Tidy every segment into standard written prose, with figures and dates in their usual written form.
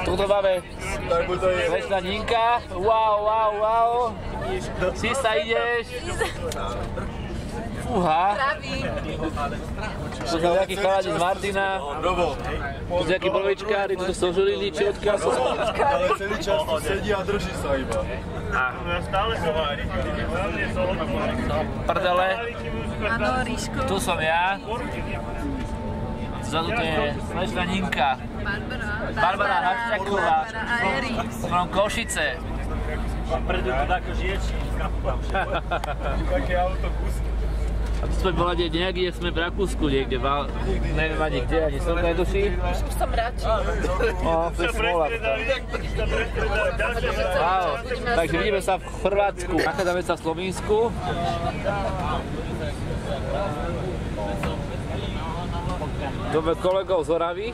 Tuto máme Slečna Ninka. Wow. Sisa, ideš. Fúha. To sú nejakí chalani z Martina. To sú nejakí bolovičkári, tu sú žurili, či odkiaľ sú. Ale celý čas tu sedí a drží sa iba. Prdele. Áno, Ríško. Tu som ja. Zadu to je Slečna Ninka. Barbara Hašťaková. A Erik. From Košice. Predu tu tako žiješ. Také autobus. A tu sme bola niekde, sme v Rakúsku niekde, neviem ani kde, ani som neduší. Už som radšej. To je smola. Wow. Takže vidíme sa v Chorvátsku. Nachádzame sa v Slovinsku. To je kolegov z Oravy.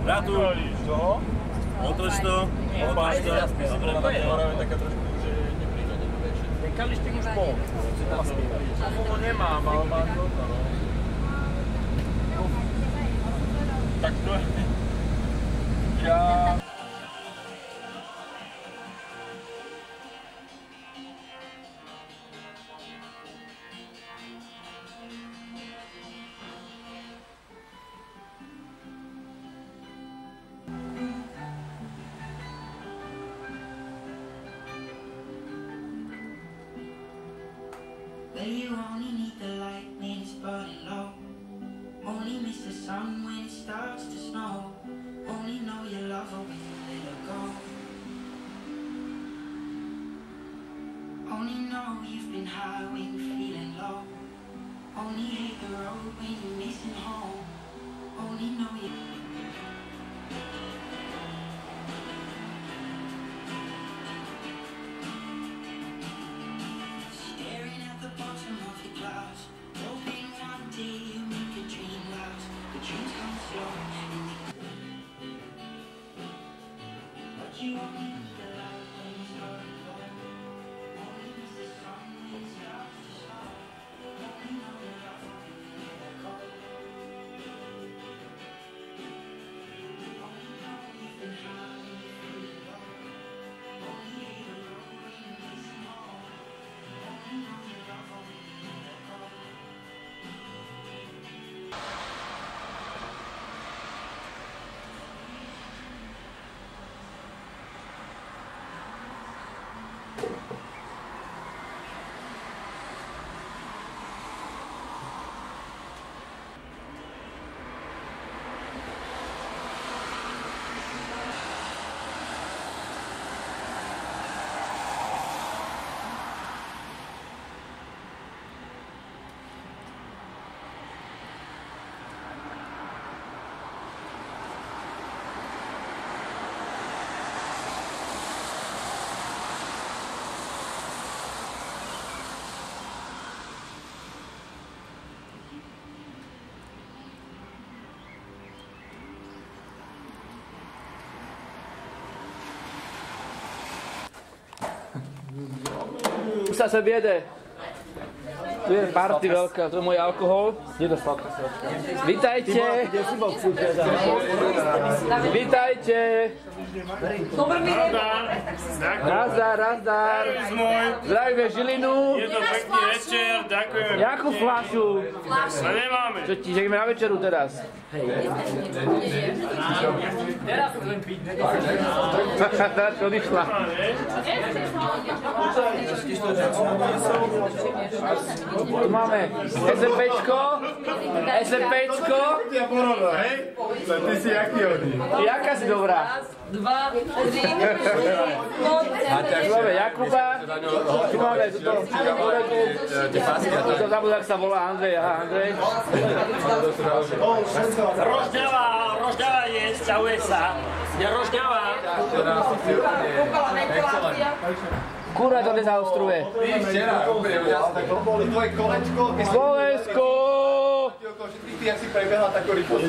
Bratu, otoč to. Ten kalištík už bol. Ono nemám, ale mám to tam. Tak to je... Ja... Well, you only need the light when it's burning low. Only miss the sun when it starts to snow. Only know you love her when you let her go. Only know you've been high when you're feeling low. Only hate the road when you're missing home. Only know you... Už sa sem jede. Tu je party veľká, to je môj alkohol. Nedostal sa. Vítajte. Vítajte. Nazdar. Zdravíme Žilinu. Je to pekný večer, ďakujeme. Jakú fľašu? Ale nemáme. Čo ti, ideme na večeru teraz? Teraz chcem piť. Čo odišla? Tu máme SMPčko. Ty si jaký hodný? Jaká si dobrá? 2, 3, 4, Tu máme Jakuba. Tu máme kolegu. To zabudol, jak sa volá Andrej. Aha, Andrej. Rožďava je, ťahuje sa. Rožďava. Kurva to nezaostruje. Včera, úplne. To boli tvoje kolečko. Slovensko! ty, jak si prebehla takú rýchlosť.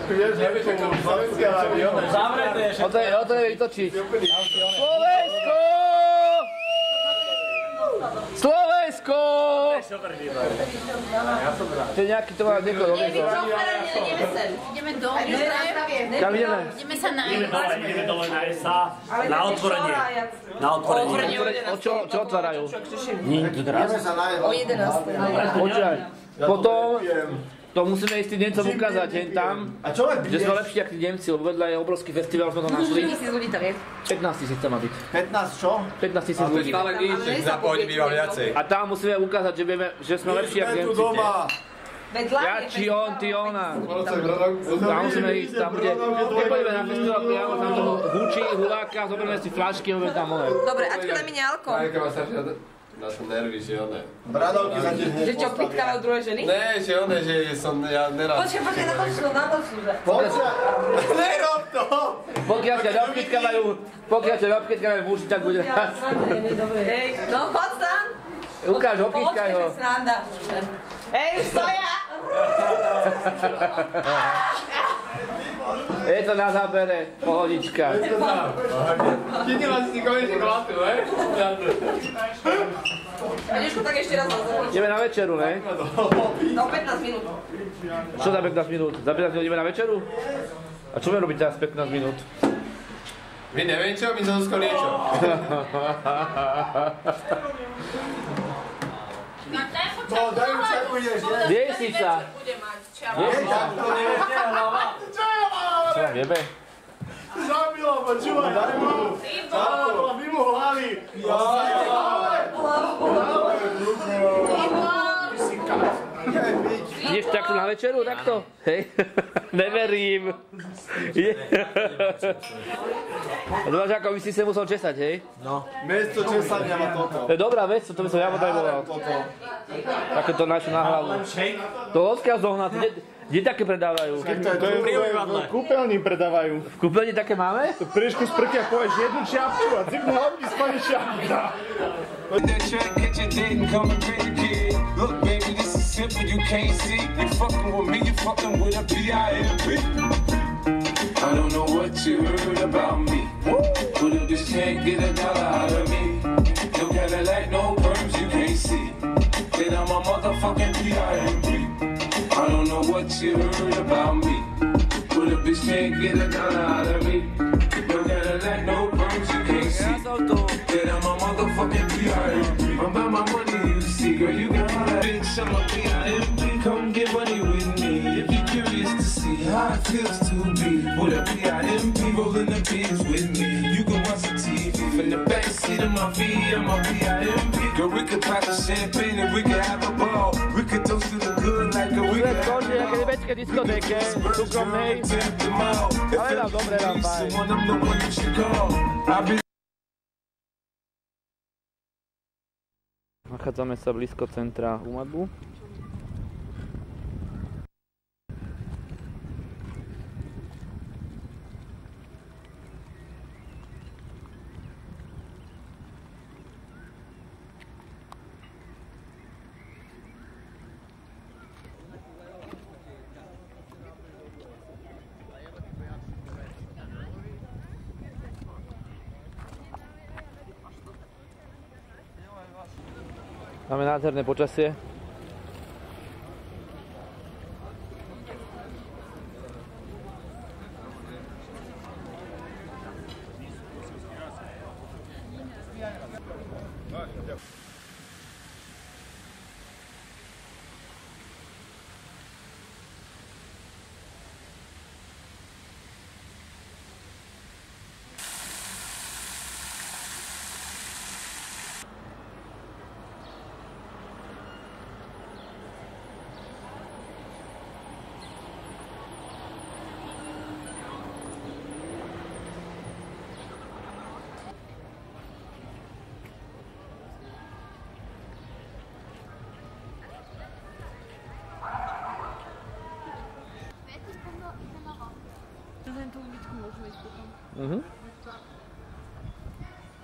Nevieš, ako slovenské avión. Zavreté je O to je vytočiť. Slovensko! Slovensko! To je nejaký to má niekoho dovezol. Ideme dole. Kam ideme? Ideme sa nájsť. Ideme dole na SA, na otvorenie. Na otvorenie. Čo otvárajú? Nie, to teraz. O 11. Počkaj. Potom to musíme ísť tým Nemcom ukázať, hen tam, že sme lepší ako tí Nemci, lebo vedľa je obrovský festival, sme to našli. 1000 ľudí tam je. 15 000 tam má byť. 15 čo? 15 000 ľudí. Ale nič, na pohode býva viacej. A tam musíme ukázať, že sme lepší ako Nemci. Ja, či on, ty, ona. Tam musíme ísť, tam bude. Keď pôjdeme na festival, priamo tam to hučí, huláka, zoberieme si fľašky a budeme tam one. Dobre, Aťko nám ide alko. Na to nervy, že one. Bradovky za tiež Že čo, pitkávajú druhé ženy? Ne, že one, že som, ja nerad. Počkaj, na to slúža. Nerob to! Pokiaľ ťa obkytkávajú muži, tak bude raz. No, poď tam. Ukáž, obkytkaj ho. Sranda. Hej, už stoja! Je to na zábere, pohodička. Chytila si konečne klatu, hej? Anežko, tak ešte raz rozhodnúť. Ideme na večeru, ne? No, 15 minút. Čo za 15 minút? Za 15 minút ideme na večeru? A čo budeme robiť teraz 15 minút? Vy neviem čo, my som skôr niečo. No, daj mi čaku ideš, ne? Dej si sa. Dej si sa. Čo je hlava? Čo vám jebe? Zabilo, počúvaj, daj mu. Vy mu hlavy. Ideš takto na večeru, takto? Hej, neverím. A to máš ako by si sa musel česať, hej? Miesto česania má toto. To je dobrá vec, to by som ja potreboval. Také to načo na hlavu. To odkiaľ zohnať, kde také predávajú? To je v kúpeľni predávajú. V kúpeľni také máme? V príšku z prkia povieš jednu čiapku a cik na hodí spadne čiapka. Look, baby, this is simple, you can't see. You fucking with me, you fucking with a B.I.M.B. I don't know what you heard about me, but if this can't get $1 out of me, no Cadillac, no perms, you can't see. Then I'm a motherfucking B.I.M.B. I don't know what you heard about me, but if this can't get $1 out of me, no Cadillac, no perms, you can't see. Then I'm a motherfucking B.I.M.B. I'm about my money, you see, girl, you got all that bitch, I'm a B.I.M.B. Come get money with me, if you're curious to see how it feels to be with a B.I.M.B. rolling the beers with me. You can watch the TV from the backseat of my V, I'm a B.I.M.B. Girl, we could pop the champagne and we could have a ball. We could toast to the good like a weekend. Skončí nejaké nebecké diskotéke, súkromnej. Ale nám dobre, nám fajn. Nachádzame sa blízko centra UMADu. Máme nádherné počasie.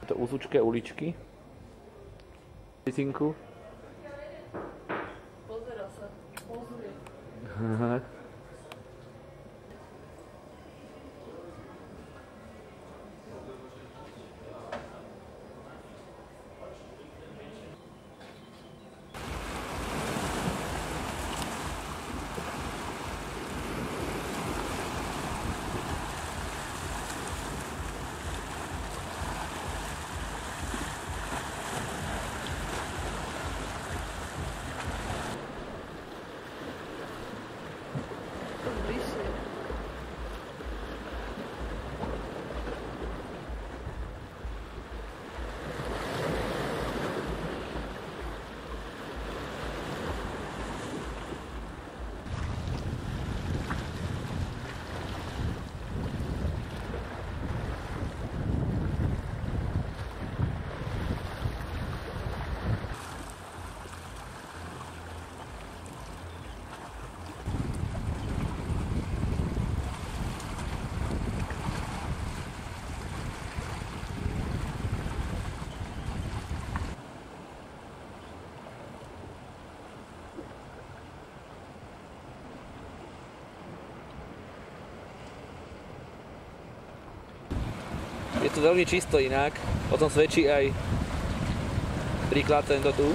To úzučké uličky. Cinku. Pozera sa. Pozrie. tu veľmi čisto inak, o tom svedčí aj príklad tento tu.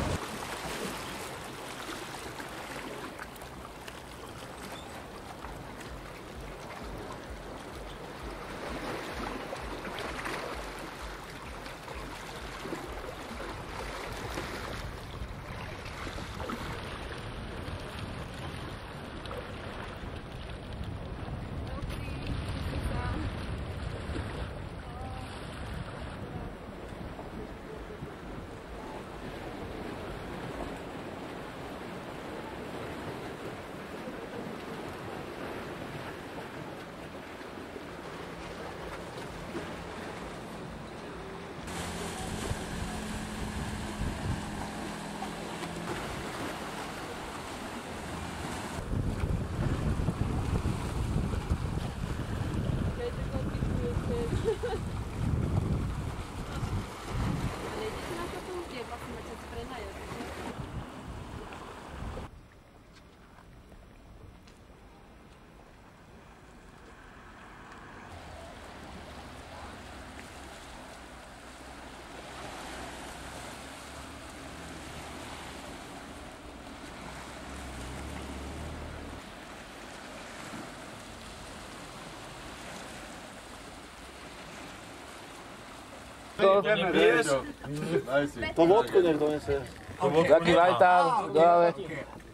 To vodku nech donese. Taký vajtán, dodáme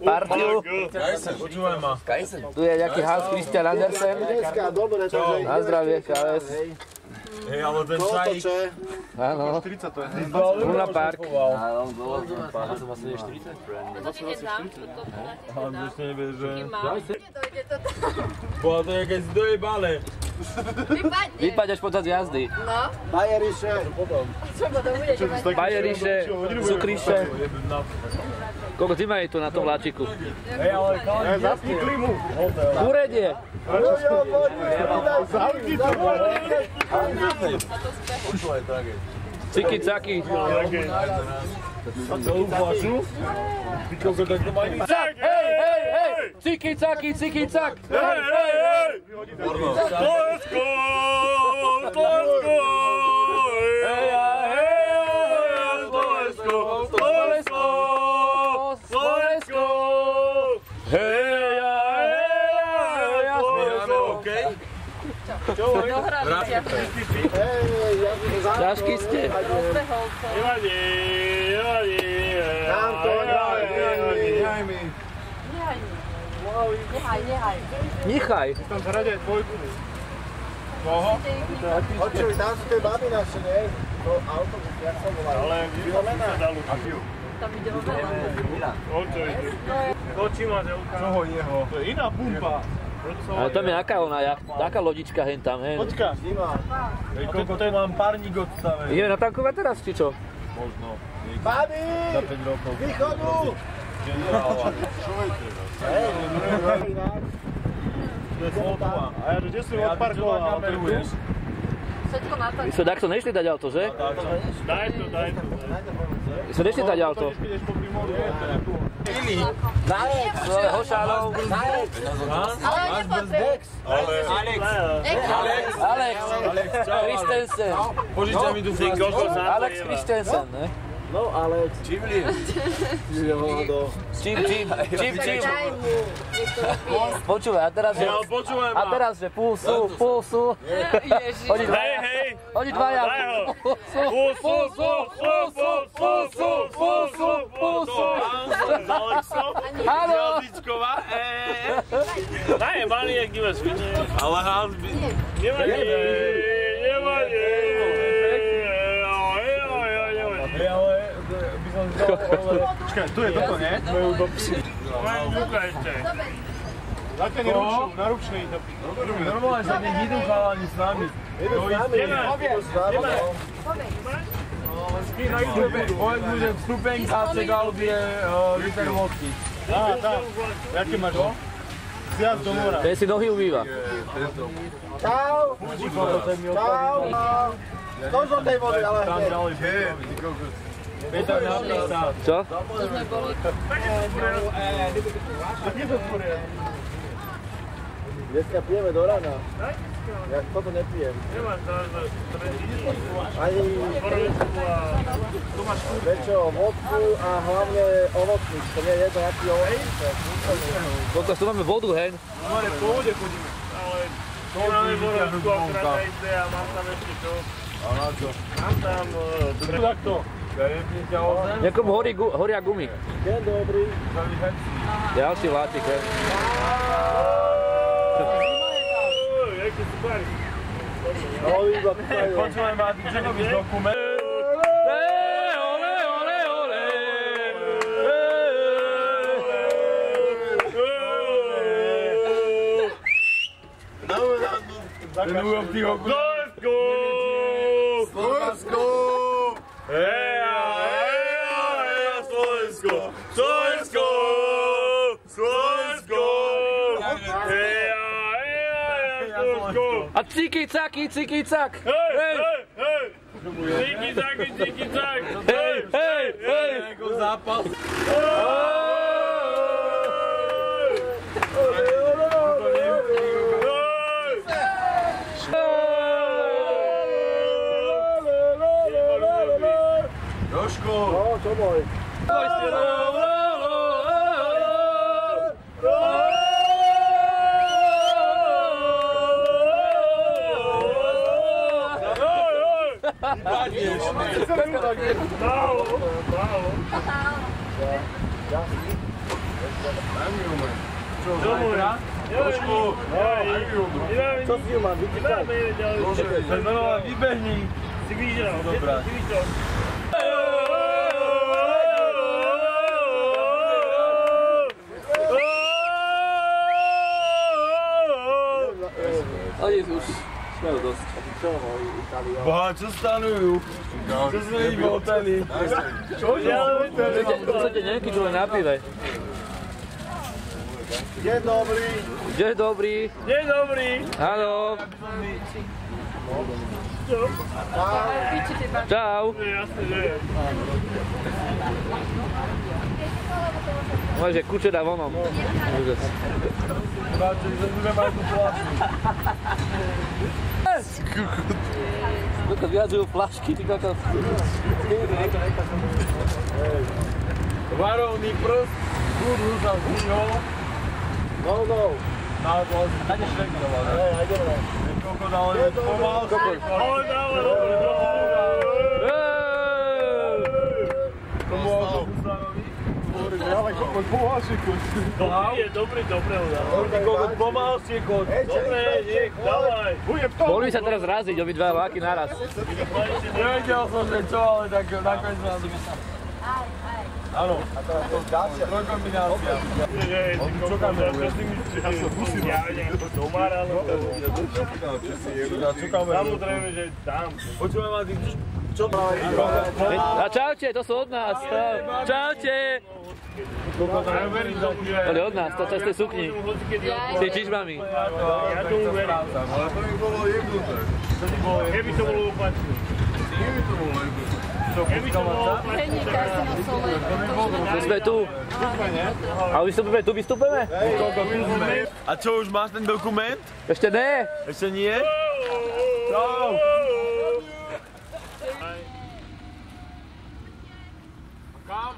partiu. Tu je nejaký Hans Christian Andersen. Na zdravie, Chávez. Hej, ale ten šajk. Áno. Luna Park. Ale ešte nevieš, že... Bola to nejaké zdojebáne. Vypaď až počas jazdy. No. Bajeriše. Čo potom bude? Bajeriše, cukriše. Koľko ty majú tu na tom vláčiku? Hej, ale chalani, Zapni klimu. Kúredie. Zavni to. počúvaj také. Ciky, caky. A celú fľašu? Ty koľko tak to majú? Cak, hej, hej, hej! Ciky, caky, ciky, cak! Hej, hej, hej! Slovensko! Slovensko! Hej, hej, Slovensko! Slovensko! Slovensko! Hej, hej, Slovensko! Okej? Čo hovorí? Ťažký ste. Nevadí, nevadí. Nám to nevadí. Nehaj mi. Nechaj. Tam zaradia dvojku. Koho? Počuj, tam sú tie baby naše, nie? To auto, jak sa volá? Ale vyhomená. Tam ide o veľa. Očo ide. Kočí ma devka. Čoho jeho? To je iná pumpa. Ale tam je aká lodička hen tam, hen. Počka, sníma. Koľko to mám párnik odstavený. Ideme natankovať teraz, či čo? Možno. Babi! Za 5 rokov. Východu! Čo viete? Hej, ináč. To je slotova. A ja, kde si odparkoval? Všetko na to. My sme takto nešli dať auto, že? Daj to. My sme nešli dať auto. Zajec! Hošálov. Ale nepotrebuješ. Alex. Christensen. Požiča mi tu flašku. Alex Christensen, ne? No, Alex. Čím. Počúvaj, a teraz, že pulsu. Oni dvaja. Pulsu. Áno. Daj, malý, jak dívaš, vidíš. Ale Hans by... Nevadí. Počkaj, tu je toto, nie? Majú ľuka ešte. Také na ručný. Normálne sa nech idú chalani s nami. Idú s nami. Ideme. Povedz mu, že vstupenka Cegalb je liter vodky. Tá. Jaké máš ho? Zjazd do mora. Ten si nohy umýva. Čau. To zo tej vody, ale hneď. Peter napísal. Čo? Dneska pijeme do rána. Ja toto nepijem. Nemáš na strední. Ani väčšo vodku a hlavne ovocnic. To nie je jedno, jaký ovocnic. Koľko tu máme vodu, hej? Normálne po vode chodíme. Ale to máme vodu akurát najde a mám tam ešte čo. A na čo? Mám tam... Takto. Niekomu horia gumy. Deň dobrý. Ďalší vláčik, hej. Jaký super. No, iba pýtajú. Počúvaj, máte čekový dokument. Slovensko! Slovensko! Heja, Slovensko! Slovensko! Slovensko! Heja, Slovensko! A ciky, caky, ciky, cak! Hej, hej, hej! Ciky, caky, ciky, cak! Hej, hej, hej! Ako zápas. Jožko! No, čo boj? Co s ním mám vytýkať? Vybehni. Si vyžral. Dobrá. Ale už smajú dosť. Boha, čo stanujú? Čo sme ich voltali? Čože? Chcete nejaký čo len napívaj. Deň dobrý. Deň dobrý. Deň dobrý. Áno. Čo? Čau. Jasne, že je. Môže kuče dá vonom. Báček, že budeme mať tú flašku. Toto vyjadzujú flašky, ty kokos. Varovný prst, budú sa z ňou. No, no. Na to asi taneš regulovať. Hej, ideme. Koľko dále pomal. Ale dále, dobre, Dobrý, dobre ho dá. Pomal si kod. Dobre, nech, dávaj. Mohli sa teraz raziť, obidva vláky naraz. Nevedel som, že čo, ale tak nakoniec ma áno. A teraz to ďalšia. Trojkombinácia. Čo tam je? Ja som musím. Ja nejako domáral. Samozrejme, že tam. Počúvaj ma, ty čo práve? A čaute, to sú od nás. Čaute. To je od nás, to je z tej sukni. S tej čižmami. Ja tomu verím. Ale to mi bolo jebnuté. Keby to bolo opačné. Keby to bolo jebnuté. Keby to bolo opačné. My sme tu. A vystupujeme tu, vystupujeme? A čo, už máš ten dokument? Ešte ne. Ešte nie?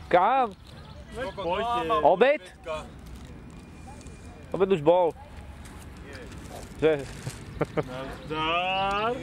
Kam? Obed? Obed už bol. Že? Nazdar.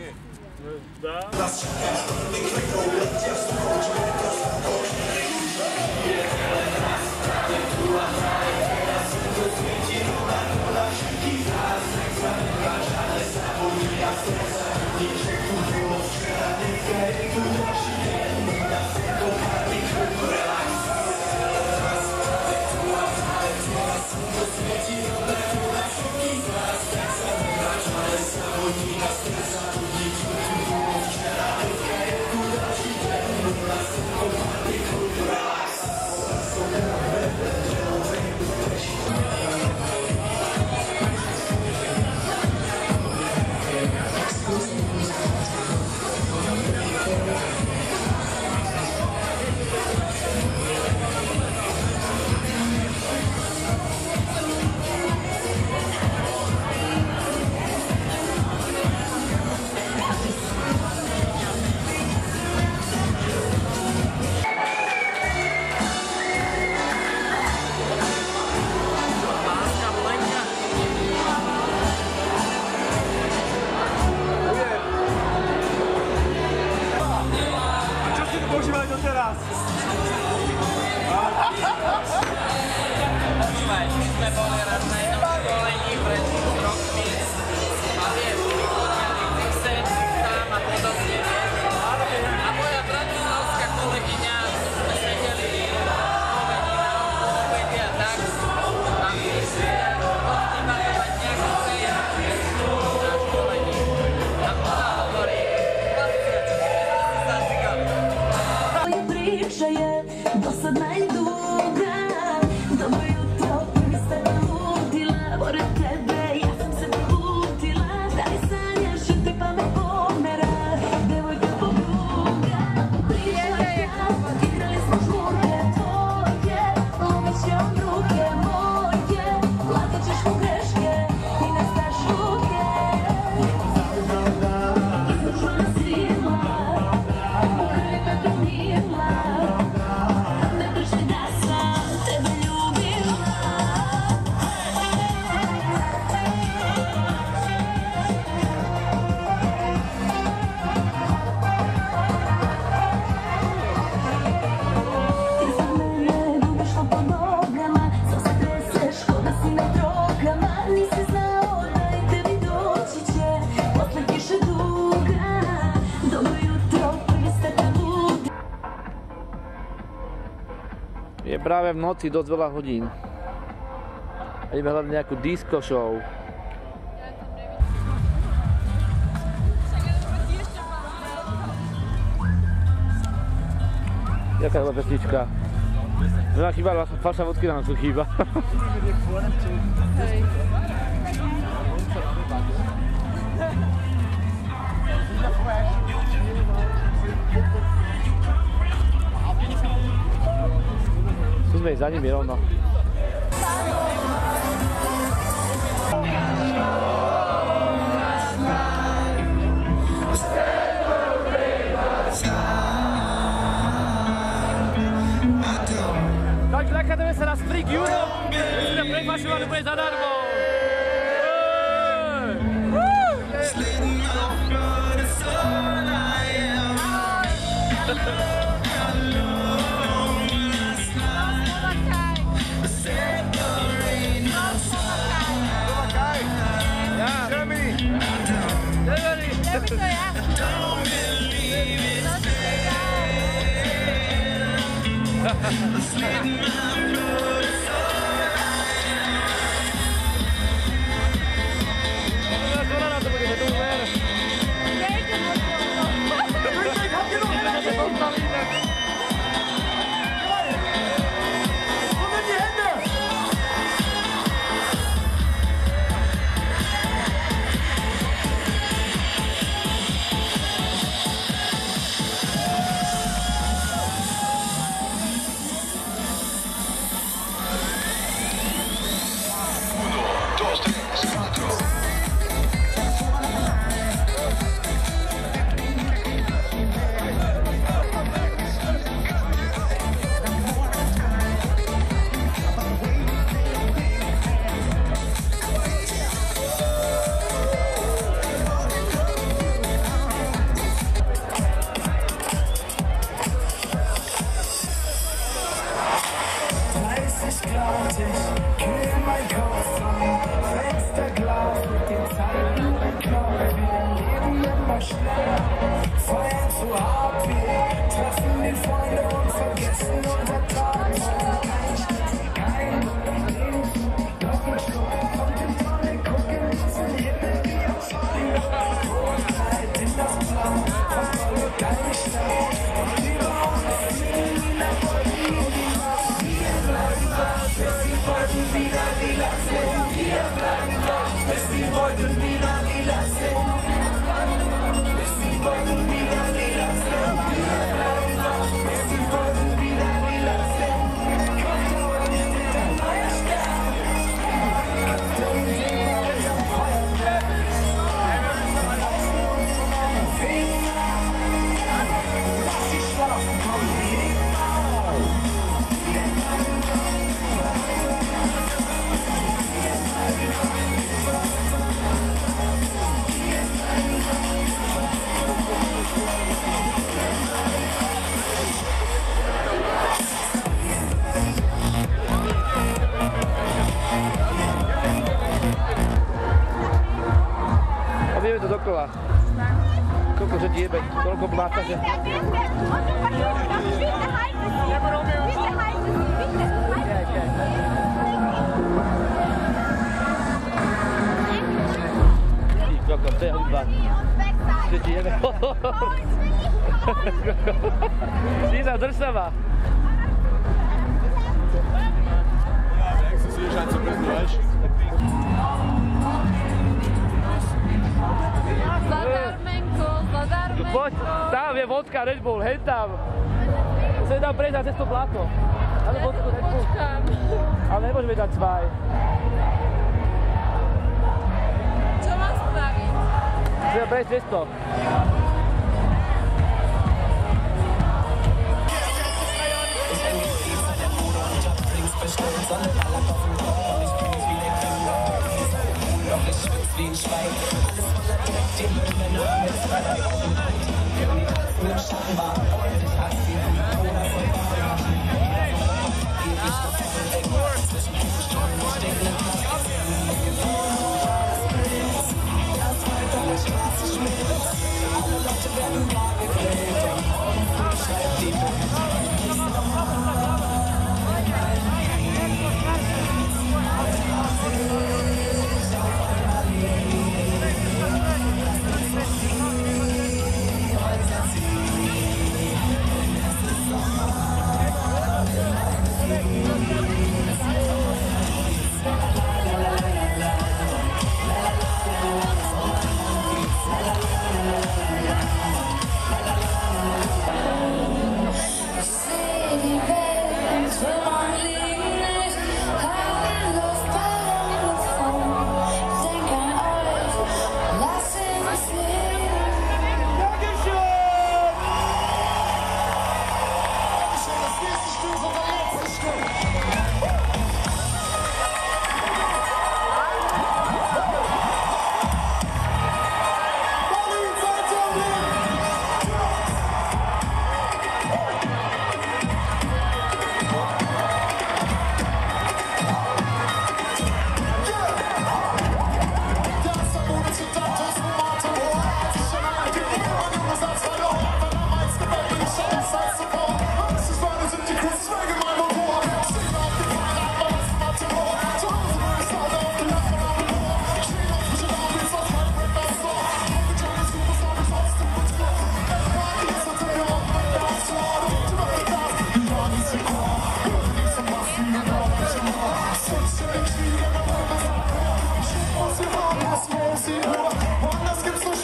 práve v noci dosť veľa hodín. A ideme hľadať nejakú disco show. Jaká je pesnička? Že nám chýba falša vodky, nám tu chýba. Hej. Tu sme za nimi rovno. Takže naklademe sa na Spring Europe, musíme prekvašovať, bude zadarmo. Koľko že ti jebe, toľko pláca, že... Koľko, to je hudba. Že ti jebe. Líza, drž sa ma. Jak si si ježať, co preznáš? Poď, tam je vodka Red Bull, hej tam. Musíme tam prejsť na cez to bláto. Ale vodku Red Bull. Ale nemôžeme dať cvaj. Čo mám spraviť? Musíme prejsť cez to. Woanders gibt's nur